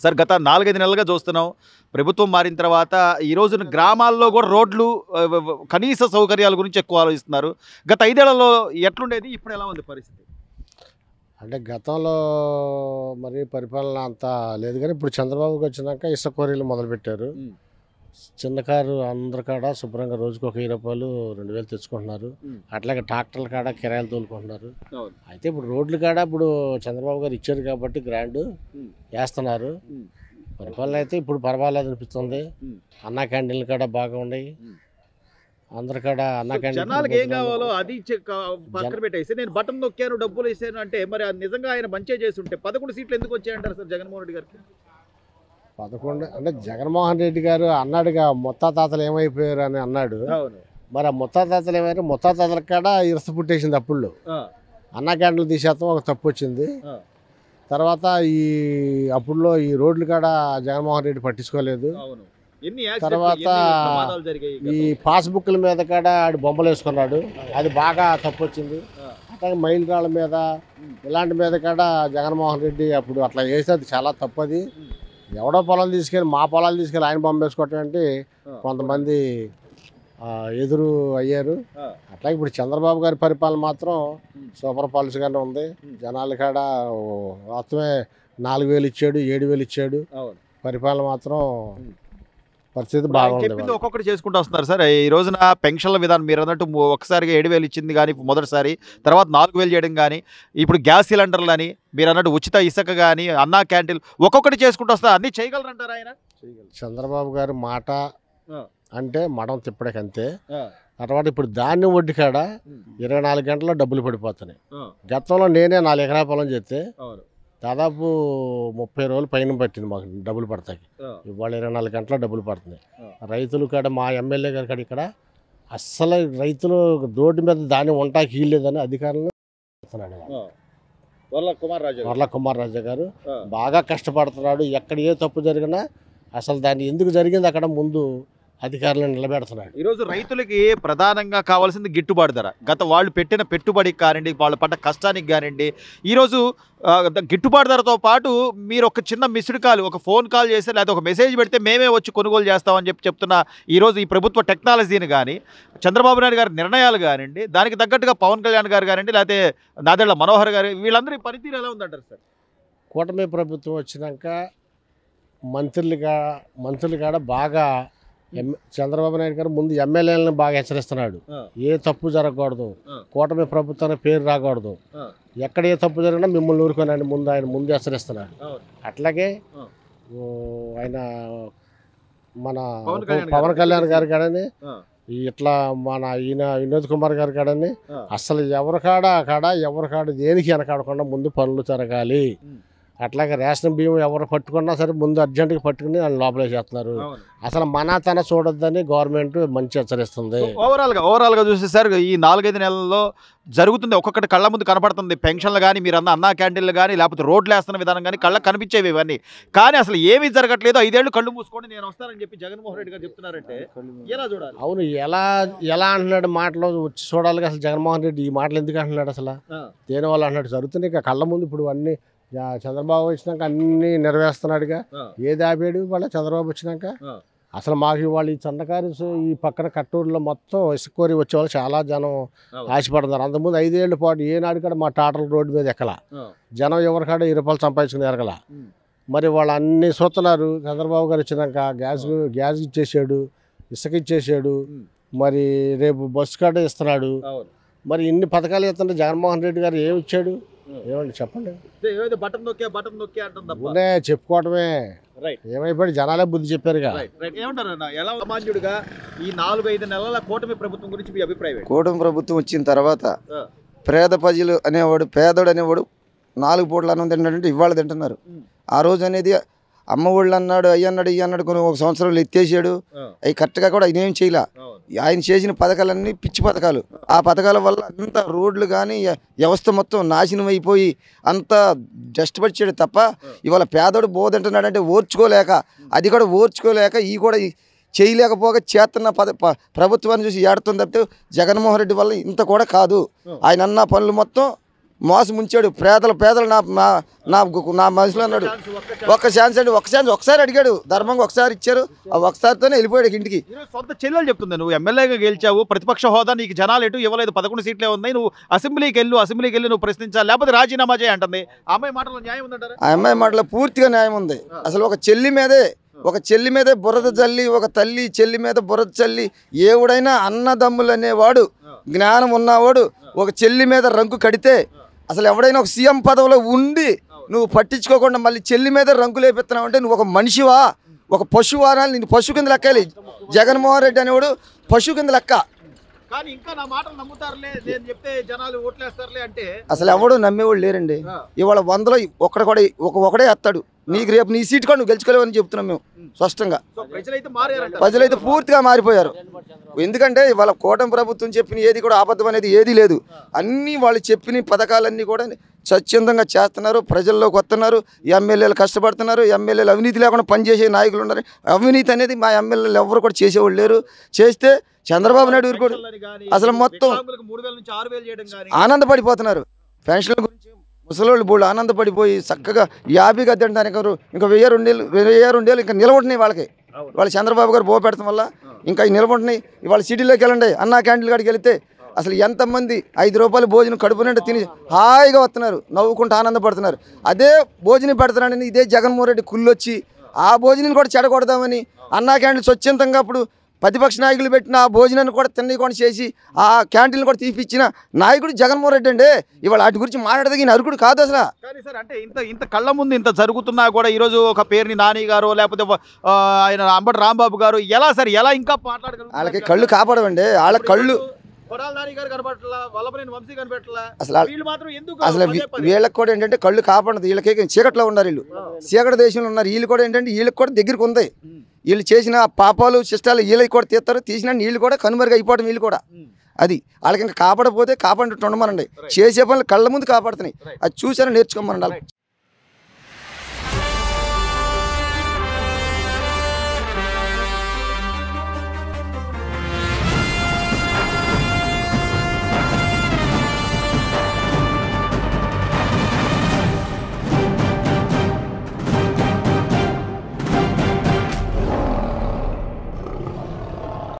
Sir గత 4, 5 నెలలుగా చూస్తున్నాం. ప్రభుత్వం మారిన తర్వాత ఈ రోజున గ్రామాల్లో కూడా రోడ్లు కనీస సౌకర్యాల గురించి ఎక్కువ ఆలోచిస్తున్నారు. గత 5 ఏళ్లలో ఎట్లుండేది? ఇప్పుడు ఎలా ఉంది పరిస్థితి? అంటే గతంలో మరి పరిపాలన అంత లేదు కానీ ఇప్పుడు చంద్రబాబుకి వచ్చినాక ఇసుక క్వారీలు మొదలుపెట్టారు. చిన్న కారు అందరి కాడ శుభ్రంగా రోజుకు ఒక 1000 రూపాయలు 2000 తెచ్చుకుంటున్నారు. అట్లాగే ట్రాక్టర్ల కాడ కిరాయిలు తోలుకుంటున్నారు. అయితే ఇప్పుడు రోడ్ల కాడ ఇప్పుడు చంద్రబాబు గారు ఇచ్చారు కాబట్టి గ్రాండ్ వేస్తున్నారు. పరిపాలన అయితే ఇప్పుడు పర్వాలేదు అనిపిస్తుంది. అన్నా క్యాంటీన్ల కాడ బాగా ఉన్నాయి. అందరి కాడ అన్నా జనాలకు ఏం కావాలో అది పక్కన పెట్టేసి నేను బటన్ నొక్కాను డబ్బులు వేసాను అంటే మరి అది నిజంగా ఆయన మంచిగా చేసి ఉంటే 11 సీట్లు ఎందుకు వచ్చాయంటారు సార్ జగన్మోహన్ రెడ్డి గారికి? 11 అంటే జగన్మోహన్ రెడ్డి గారు అన్నాడుగా ముత్తాతలు ఏమైపోయారు అని అన్నాడు. మరి ఆ ముత్తాతలు ఏమైనా ముత్తాతల కాడ ఇరస పుట్టేసింది. అప్పుడు అన్నా క్యాంటీన్లు తీసేస్తాం ఒక తప్పు వచ్చింది. తర్వాత అప్పుడులో ఈ రోడ్లు కాడ జగన్మోహన్ రెడ్డి పట్టించుకోలేదు. తర్వాత ఈ పాస్బుక్ల మీద కాడ ఆడు బొమ్మలు వేసుకున్నాడు, అది బాగా తప్పు వచ్చింది. అట్లాగే మైలు రాళ్ళ మీద ఇలాంటి మీద కాడ జగన్మోహన్ రెడ్డి అప్పుడు అట్లా వేస్తే అది చాలా తప్పది. ఎవడో పొలాలు తీసుకెళ్ళి మా పొలాలు తీసుకెళ్ళి ఆయన బొమ్మ వేసుకోవటం అంటే కొంతమంది ఎదురు అయ్యారు. అట్లాగే ఇప్పుడు చంద్రబాబు గారి పరిపాలన మాత్రం సూపర్ పాలసీగానే ఉంది. జనాల కాడ మొత్తమే 4000 ఇచ్చాడు, 7000 ఇచ్చాడు. పరిపాలన మాత్రం పరిస్థితి బాగుంది. ఒక్కొక్కటి చేసుకుంటూ వస్తున్నారు సార్. ఈ రోజున పెన్షన్ల విధానం మీరు అన్నట్టు ఒకసారిగా 7000 ఇచ్చింది కానీ మొదటిసారి, తర్వాత 4000 చేయడం కానీ, ఇప్పుడు గ్యాస్ సిలిండర్లు అని మీరు అన్నట్టు ఉచిత ఇసుక కానీ, అన్నా క్యాంటీన్ ఒక్కొక్కటి చేసుకుంటూ వస్తారు. అన్ని చేయగలరంటారు ఆయన? చంద్రబాబు గారు మాట అంటే మడం తిప్పడానికి అంతే. తర్వాత ఇప్పుడు ధాన్యం వడ్డీ కాడ 24 గంటల్లో డబ్బులు పడిపోతున్నాయి. గతంలో నేనే 4 ఎకరాల పొలం చేస్తే దాదాపు 30 రోజులు పైన పట్టింది మాకు డబ్బులు పడతాయి. ఇవాళ 24 గంటల డబ్బులు పడుతున్నాయి. రైతులు కాడ మా ఎమ్మెల్యే గారి కాడ ఇక్కడ అస్సలు రైతులు రోడ్డు మీద ధాన్యం ఉంటాకి వీల్లేదని అధికారులు వర్ల కుమార్ రాజా గారు బాగా కష్టపడుతున్నాడు. ఎక్కడ ఏ తప్పు జరిగినా అసలు దాన్ని ఎందుకు జరిగింది అక్కడ ముందు అధికారులను నిలబెడుతున్నాడు. ఈరోజు రైతులకి ప్రధానంగా కావాల్సింది గిట్టుబాటు ధర. గత వాళ్ళు పెట్టిన పెట్టుబడికి కానివ్వండి, వాళ్ళు పడ్డ కష్టానికి కానివ్వండి, ఈరోజు గిట్టుబాటు ధరతో పాటు మీరు ఒక చిన్న మిస్డ్ కాల్, ఒక ఫోన్ కాల్ చేస్తే లేకపోతే ఒక మెసేజ్ పెడితే మేమే వచ్చి కొనుగోలు చేస్తామని చెప్తున్న ఈరోజు ఈ ప్రభుత్వ టెక్నాలజీని కానీ, చంద్రబాబు నాయుడు గారి నిర్ణయాలు కానివ్వండి, దానికి తగ్గట్టుగా పవన్ కళ్యాణ్ గారు కానివ్వండి, లేకపోతే నాదెళ్ల మనోహర్ గారు, వీళ్ళందరి పనితీరు ఎలా ఉందంటారు సార్? కూటమి ప్రభుత్వం వచ్చినాక మంత్రులు కాడ బాగా చంద్రబాబు నాయుడు గారు ముందు ఎమ్మెల్యేలను బాగా హెచ్చరిస్తున్నాడు. ఏ తప్పు జరగకూడదు, కూటమి ప్రభుత్వానికి పేరు రాకూడదు, ఎక్కడ ఏ తప్పు జరిగినా మిమ్మల్ని ఊరుకోనండి ముందు ఆయన ముందు హెచ్చరిస్తున్నాడు. అట్లాగే ఆయన మన పవన్ కళ్యాణ్ గారు కాడని ఇట్లా మన ఈయన వినోద్ కుమార్ గారు కాడని అసలు ఎవరి కాడ దేనికి వెనకాడకుండా ముందు పనులు జరగాలి. అట్లాగే రేషన్ బియ్యం ఎవరు పట్టుకున్నా సరే ముందు అర్జెంటుగా పట్టుకుని వాళ్ళు లోపలే చేస్తున్నారు. అసలు తన చూడొద్దని గవర్నమెంట్ మంచి హెచ్చరిస్తుంది. ఓవరాల్గా చూస్తే సార్ ఈ 4-5 నెలల్లో జరుగుతుంది, ఒక్కొక్కటి కళ్ళ ముందు కనపడుతుంది. పెన్షన్లు కానీ, మీరు అన్నా క్యాంటీన్లు కానీ, లేకపోతే రోడ్లు వేస్తున్న విధానం కానీ కళ్ళకు కనిపించేవి ఇవన్నీ. కానీ అసలు ఏమీ జరగట్లేదు. 5 ఏళ్ళు కళ్ళు మూసుకోండి నేను వస్తానని చెప్పి జగన్మోహన్ రెడ్డి గారు చెప్తున్నారంటే ఎలా చూడాలి? అవును, ఎలా అంటున్నాడు మాటలు వచ్చి చూడాలి. అసలు జగన్మోహన్ రెడ్డి ఈ మాటలు ఎందుకు అంటున్నాడు? అసలు దేనివల్ల అంటున్నాడు? జరుగుతుంది ఇక కళ్ళ ముందు. ఇప్పుడు అన్ని చంద్రబాబు వచ్చినాక అన్ని నెరవేరుస్తున్నాడుగా. ఏది ఆపాడు వాళ్ళ చంద్రబాబు వచ్చినాక? అసలు మాకు వాళ్ళు ఈ చందకారి ఈ పక్కన కట్టూరులో మొత్తం ఇసుకోరి వచ్చేవాళ్ళు చాలా జనం ఆశపడుతున్నారు. అంతకుముందు 5 ఏళ్ల పాటు ఏనాడు కూడా మా టాటల్ రోడ్డు మీద ఎక్కల జనం ఎవరికాడ 10 రూపాయలు సంపాదించుకుని ఎరగల. మరి వాళ్ళు అన్నీ చూస్తున్నారు. చంద్రబాబు గారు వచ్చినాక గ్యాస్ ఇచ్చేసాడు, ఇసుక ఇచ్చేసాడు, మరి రేపు బస్సు కాడ ఇస్తున్నాడు. మరి ఇన్ని పథకాలు ఇస్తుంటే జగన్మోహన్ రెడ్డి గారు ఏమి ఇచ్చాడు? ఏమండి చెప్పండి. చెప్పుకోవటమే ఏమైపోయి జనాలే బుద్ధి చెప్పారుగా. సామాన్యుడిగా ఈ 4-5 నెలల కూటమి ప్రభుత్వం గురించి మీ అభిప్రాయం? కూటమి ప్రభుత్వం వచ్చిన తర్వాత పేద ప్రజలు అనేవాడు, పేదోడు అనేవాడు 4 పూటలు అన్నం తింటాడంటే ఇవాళ తింటున్నారు. ఆ రోజు అనేది అమ్మ ఒళ్ళు అన్నాడు, అయ్యి అన్నాడు, ఇవి అన్నాడు, కొన్ని 1 సంవత్సరంలో ఎత్తేసాడు. అవి కరెక్ట్గా కూడా ఆయన ఏం చేయలే. ఆయన చేసిన పథకాలన్నీ పిచ్చి పథకాలు. ఆ పథకాల వల్ల అంత రోడ్లు కానీ వ్యవస్థ మొత్తం నాశనం అయిపోయి అంతా డస్ట్పడిచాడు తప్ప ఇవాళ పేదోడు బోధంటున్నాడంటే ఓర్చుకోలేక, అది కూడా ఓర్చుకోలేక ఈ కూడా చేయలేకపోగా చేస్తున్న ప్రభుత్వాన్ని చూసి ఏడుతుంది తప్పితే జగన్మోహన్ రెడ్డి వల్ల ఇంత కూడా కాదు. ఆయన అన్న పనులు మొత్తం మోసం ముంచాడు. పేదలు నా నా నా నా మనసులో అన్నాడు. ఒక్క ఛాన్స్ అండి, ఒకసారి అడిగాడు. ధర్మంగా ఒకసారి ఇచ్చారు. ఆ ఒకసారితోనే వెళ్ళిపోయాడు ఇంటికి. సొంత చెల్లెలు చెప్తుంది, నువ్వు ఎమ్మెల్యేగా గెలిచావు, ప్రతిపక్ష హోదా నీకు జనాలు ఎటు ఇవ్వలేదు, 11 సీట్లే ఉన్నాయి, నువ్వు అసెంబ్లీకి వెళ్ళి నువ్వు ప్రశ్నించాలి, లేకపోతే రాజీనామా చేయి అంటుంది. ఆ అమ్మాయి మాటలో న్యాయం ఉందంటారా? ఆ అమ్మాయి మాటలో పూర్తిగా న్యాయం ఉంది. అసలు ఒక చెల్లి మీదే బురద చల్లి, ఒక తల్లి చెల్లి మీద బురద చల్లి, ఏవుడైనా అన్నదమ్ములు అనేవాడు, జ్ఞానం ఉన్నవాడు ఒక చెల్లి మీద రంకు కడితే, అసలు ఎవడైనా ఒక సీఎం పదవిలో ఉండి నువ్వు పట్టించుకోకుండా మళ్ళీ చెల్లి మీద రంకు లేపిస్తున్నావు అంటే నువ్వు ఒక మనిషివా, ఒక పశువా? నేను పశువు కింద లెక్కాలి. జగన్మోహన్ రెడ్డి అనేవాడు పశువు కింద లెక్క. కానీ ఇంకా నా మాటలు నమ్ముతారులే, నేను చెప్తే జనాలు ఓట్లేస్తారులే అంటే అసలు ఎవడు నమ్మేవాళ్ళు లేరండి. ఇవాళ 100లో ఒకడే ఎత్తాడు. నీకు రేపు నీ సీటు కూడా నువ్వు గెలుచుకోలేవని చెప్తున్నాం మేము స్పష్టంగా. ప్రజలైతే పూర్తిగా మారిపోయారు. ఎందుకంటే ఇవాళ కూటమి ప్రభుత్వం చెప్పిన ఏది కూడా అబద్ధం అనేది ఏదీ లేదు. అన్నీ వాళ్ళు చెప్పిన పథకాలన్నీ కూడా స్వచ్ఛందంగా చేస్తున్నారు, ప్రజల్లోకి వస్తున్నారు, ఎమ్మెల్యేలు కష్టపడుతున్నారు, ఎమ్మెల్యేలు అవినీతి లేకుండా పనిచేసే నాయకులు ఉన్నారు. అవినీతి అనేది మా ఎమ్మెల్యేలు ఎవరు కూడా చేసేవాళ్ళు లేరు. చేస్తే చంద్రబాబు నాయుడు కూడా అసలు మొత్తం ఆనందపడిపోతున్నారు. పెన్షన్ల గురించి ముసలోళ్ళు బోళ్ళు ఆనందపడిపోయి చక్కగా యాభీగా తినడానికి ఇంకా 1000-2000 ఇంకా నిలబడుతున్నాయి వాళ్ళకి. వాళ్ళు చంద్రబాబు గారు బో పెడతాం వల్ల ఇంకా నిలబడుతున్నాయి. ఇవాళ సిటీలోకి వెళ్ళండి, అన్నా క్యాంటీన్ కాడికి వెళితే అసలు ఎంతమంది 5 రూపాయలు భోజనం కడుపు నిండా తిని హాయిగా వస్తున్నారు, నవ్వుకుంటూ ఆనందపడుతున్నారు. అదే భోజనం పెడుతున్నాడని ఇదే జగన్మోహన్ రెడ్డి కుళ్ళొచ్చి ఆ భోజనం కూడా చెడగొడదామని అన్నా క్యాంటీన్ స్వచ్ఛందంగా అప్పుడు ప్రతిపక్ష నాయకులు పెట్టిన ఆ భోజనాన్ని కూడా తిన్నకుండా చేసి ఆ క్యాంటీన్లు కూడా తీపిచ్చిన నాయకుడు జగన్మోహన్ రెడ్డి అండి. ఇవాళ వాటి గురించి మాట్లాడదగిన అరుకుడు కాదు అసలు. కానీ సార్ అంటే ఇంత కళ్ళ ముందు ఇంత జరుగుతున్నా కూడా ఈరోజు ఒక పేరుని నాని గారు లేకపోతే ఆయన అంబటి రాంబాబు గారు ఎలా ఇంకా మాట్లాడగలుగుతారు? వాళ్ళకి కళ్ళు కాపాడవండి. వాళ్ళ కళ్ళు అసలు వీళ్ళకి కూడా ఏంటంటే కళ్ళు కాపాడదు. వీళ్ళకి చీకట్లో ఉన్నారు, వీళ్ళు చీకటి దేశంలో ఉన్నారు. వీళ్ళు కూడా ఏంటంటే వీళ్ళకి కూడా దగ్గరికి ఉంది. వీళ్ళు చేసిన పాపాలు శిష్టాలు వీళ్ళకి కూడా తీస్తారు. తీసిన వీళ్ళు కూడా కనుమరుగు అయిపోవడం వీళ్ళు కూడా. అది వాళ్ళకి ఇంకా కాపాడపోతే కాపాడినట్టు ఉండమనండి. చేసే పనులు కళ్ళ ముందు కాపాడుతున్నాయి. అది చూసారని నేర్చుకోమనండి.